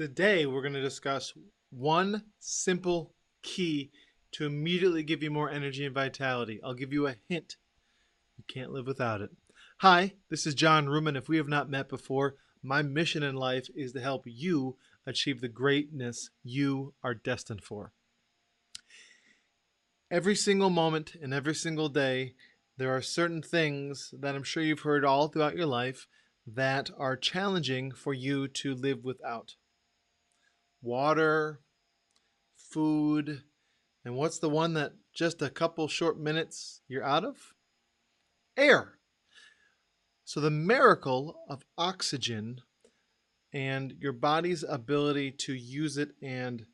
Today, we're going to discuss one simple key to immediately give you more energy and vitality. I'll give you a hint. You can't live without it. Hi, this is John Ruman. If we have not met before, my mission in life is to help you achieve the greatness you are destined for. Every single moment and every single day, there are certain things that I'm sure you've heard all throughout your life that are challenging for you to live without. Water, food, and what's the one that just a couple short minutes you're out of? Air. So the miracle of oxygen and your body's ability to use it and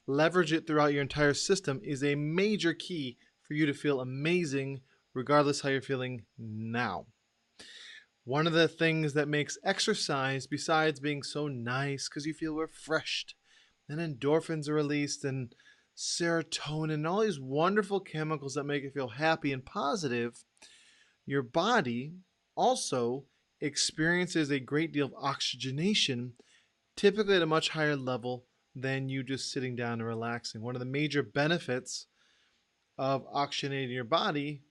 leverage it throughout your entire system is a major key for you to feel amazing regardless how you're feeling now. One of the things that makes exercise, besides being so nice because you feel refreshed and endorphins are released and serotonin and all these wonderful chemicals that make you feel happy and positive, your body also experiences a great deal of oxygenation, typically at a much higher level than you just sitting down and relaxing. One of the major benefits of oxygenating your body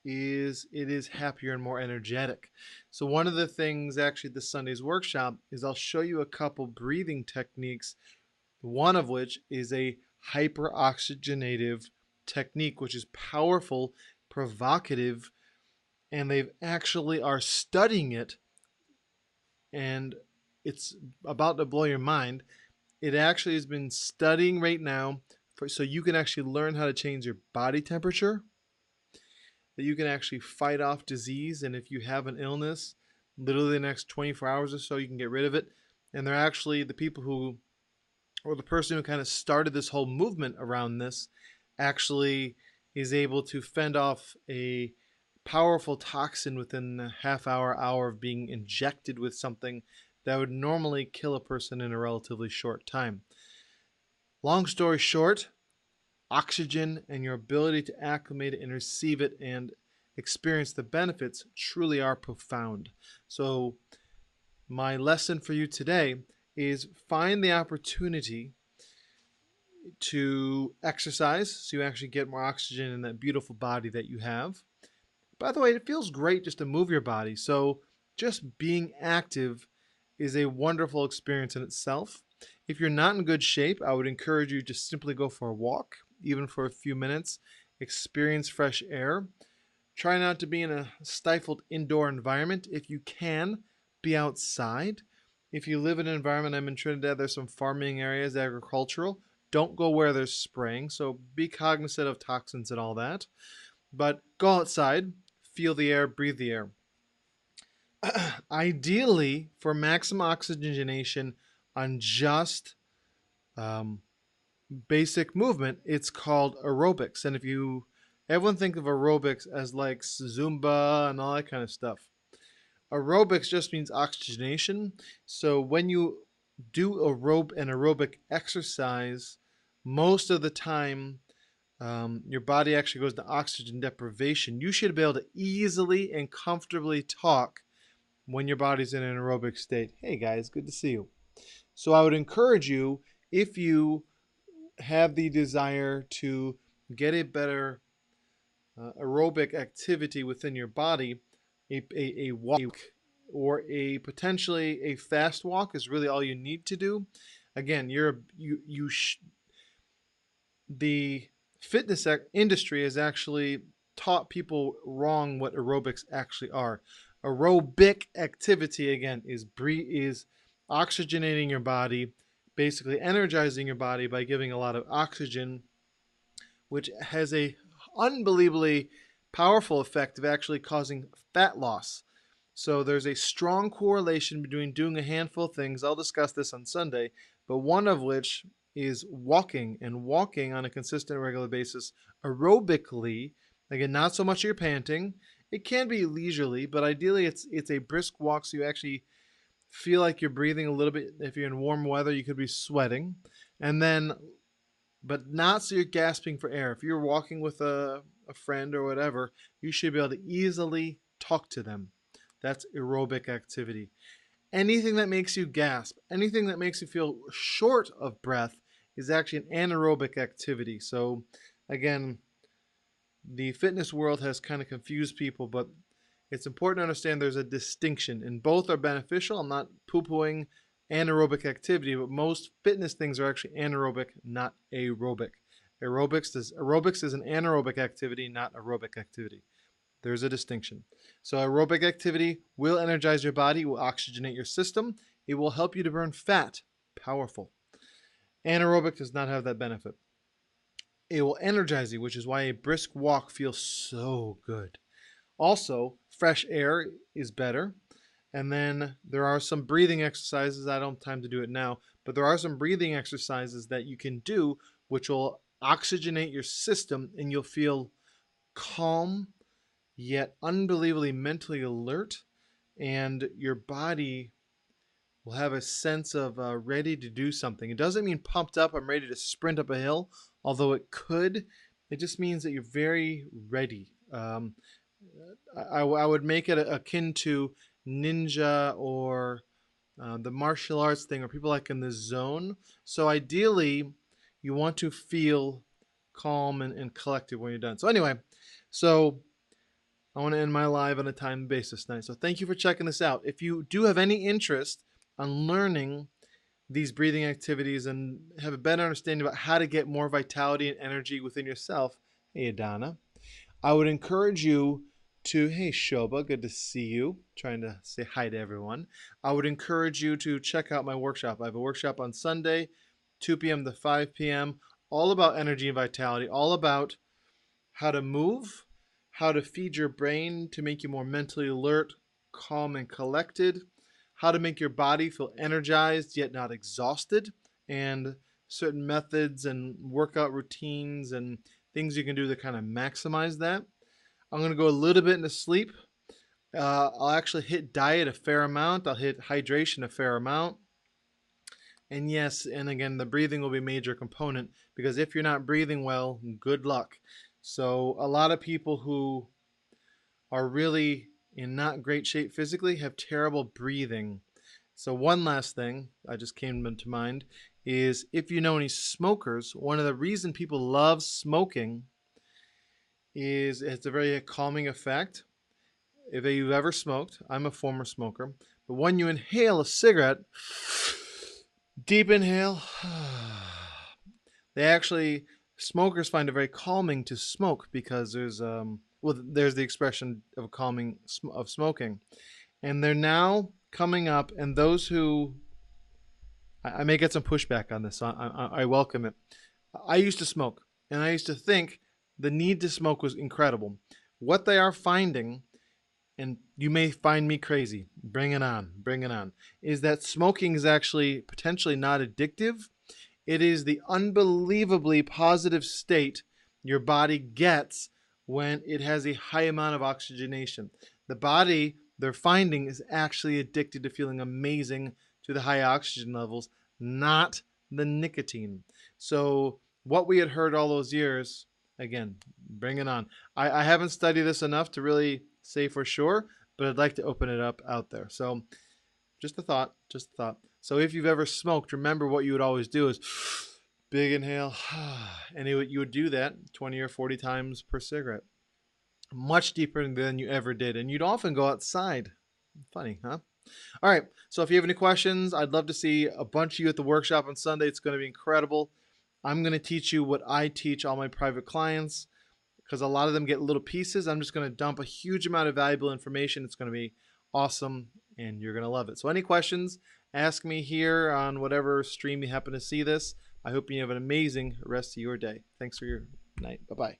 is it is happier and more energetic. So one of the things actually this Sunday's workshop is I'll show you a couple breathing techniques, one of which is a hyperoxygenative technique, which is powerful, provocative, and they actually are studying it, and it's about to blow your mind. It actually has been studying right now so you can actually learn how to change your body temperature, that you can actually fight off disease, and if you have an illness, literally the next 24 hours or so, you can get rid of it. And they're actually the people who, or the person who kind of started this whole movement around this, actually is able to fend off a powerful toxin within a half hour of being injected with something that would normally kill a person in a relatively short time. Long story short, oxygen and your ability to acclimate it and receive it and experience the benefits truly are profound. So my lesson for you today is find the opportunity to exercise so you actually get more oxygen in that beautiful body that you have. By the way, it feels great just to move your body. So just being active is a wonderful experience in itself. If you're not in good shape, I would encourage you to simply go for a walk, even for a few minutes, experience fresh air. Try not to be in a stifled indoor environment. If you can, be outside. If you live in an environment, I'm in Trinidad, there's some farming areas, agricultural. Don't go where there's spraying, so be cognizant of toxins and all that. But go outside, feel the air, breathe the air. Ideally, for maximum oxygenation on just basic movement, it's called aerobics. And if you, everyone think of aerobics as like Zumba and all that kind of stuff. Aerobics just means oxygenation. So when you do an aerobic exercise, most of the time your body actually goes to oxygen deprivation. You should be able to easily and comfortably talk when your body's in an aerobic state. Hey guys, good to see you. So I would encourage you, if you have the desire to get a better aerobic activity within your body, a walk or a potentially a fast walk is really all you need to do. Again, the fitness industry has actually taught people wrong what aerobics actually are. Aerobic activity, again, is oxygenating your body, basically energizing your body by giving a lot of oxygen, which has a unbelievably powerful effect of actually causing fat loss. So there's a strong correlation between doing a handful of things. I'll discuss this on Sunday, but one of which is walking, and walking on a consistent, regular basis aerobically. Again, not so much you're panting. It can be leisurely, but ideally it's a brisk walk so you actually feel like you're breathing a little bit. If you're in warm weather, you could be sweating. And then, but not so you're gasping for air. If you're walking with a friend or whatever, you should be able to easily talk to them. That's aerobic activity. Anything that makes you gasp, anything that makes you feel short of breath is actually an anaerobic activity. So, again, the fitness world has kind of confused people, but it's important to understand there's a distinction, and both are beneficial. I'm not poo pooing anaerobic activity, but most fitness things are actually anaerobic, not aerobic. Aerobics is an anaerobic activity, not aerobic activity. There's a distinction. So aerobic activity will energize your body, will oxygenate your system, it will help you to burn fat. Powerful. Anaerobic does not have that benefit. It will energize you, which is why a brisk walk feels so good. Also, fresh air is better. And then there are some breathing exercises. I don't have time to do it now, but there are some breathing exercises that you can do which will oxygenate your system, and you'll feel calm yet unbelievably mentally alert, and your body will have a sense of ready to do something. It doesn't mean pumped up, I'm ready to sprint up a hill, although it could. It just means that you're very ready. I would make it akin to ninja or the martial arts thing, or people like in the zone. So ideally, you want to feel calm and collected when you're done. So anyway, so I want to end my live on a time basis tonight. So thank you for checking this out. If you do have any interest on learning these breathing activities and have a better understanding about how to get more vitality and energy within yourself, hey Adana, I would encourage you to, hey Shoba, good to see you. Trying to say hi to everyone. I would encourage you to check out my workshop. I have a workshop on Sunday, 2 p.m. to 5 p.m., all about energy and vitality, all about how to move, how to feed your brain to make you more mentally alert, calm, and collected, how to make your body feel energized yet not exhausted, and certain methods and workout routines and things you can do to kind of maximize that. I'm going to go a little bit into sleep. I'll actually hit diet a fair amount. I'll hit hydration a fair amount. And yes, and again, the breathing will be a major component, because if you're not breathing well, good luck. So a lot of people who are really in not great shape physically have terrible breathing. So one last thing I just came to mind is, if you know any smokers, one of the reasons people love smoking is it's a very calming effect. If you've ever smoked, I'm a former smoker, but when you inhale a cigarette, deep inhale, they actually, smokers find it very calming to smoke, because there's the expression of calming of smoking, and they're now coming up, and those who, I may get some pushback on this, so I welcome it. I used to smoke, and I used to think the need to smoke was incredible. What they are finding, and you may find me crazy, bring it on, bring it on, is that smoking is actually potentially not addictive. It is the unbelievably positive state your body gets when it has a high amount of oxygenation. The body, they're finding, is actually addicted to feeling amazing to the high oxygen levels, not the nicotine. So what we had heard all those years, again, bring it on. I haven't studied this enough to really say for sure, but I'd like to open it up out there. So just a thought, just a thought. So if you've ever smoked, remember what you would always do is big inhale, and you would do that 20 or 40 times per cigarette. Much deeper than you ever did. And you'd often go outside. Funny, huh? All right, so if you have any questions, I'd love to see a bunch of you at the workshop on Sunday. It's going to be incredible. I'm going to teach you what I teach all my private clients, because a lot of them get little pieces. I'm just going to dump a huge amount of valuable information. It's going to be awesome, and you're going to love it. So any questions, ask me here on whatever stream you happen to see this. I hope you have an amazing rest of your day. Thanks for your night. Bye-bye.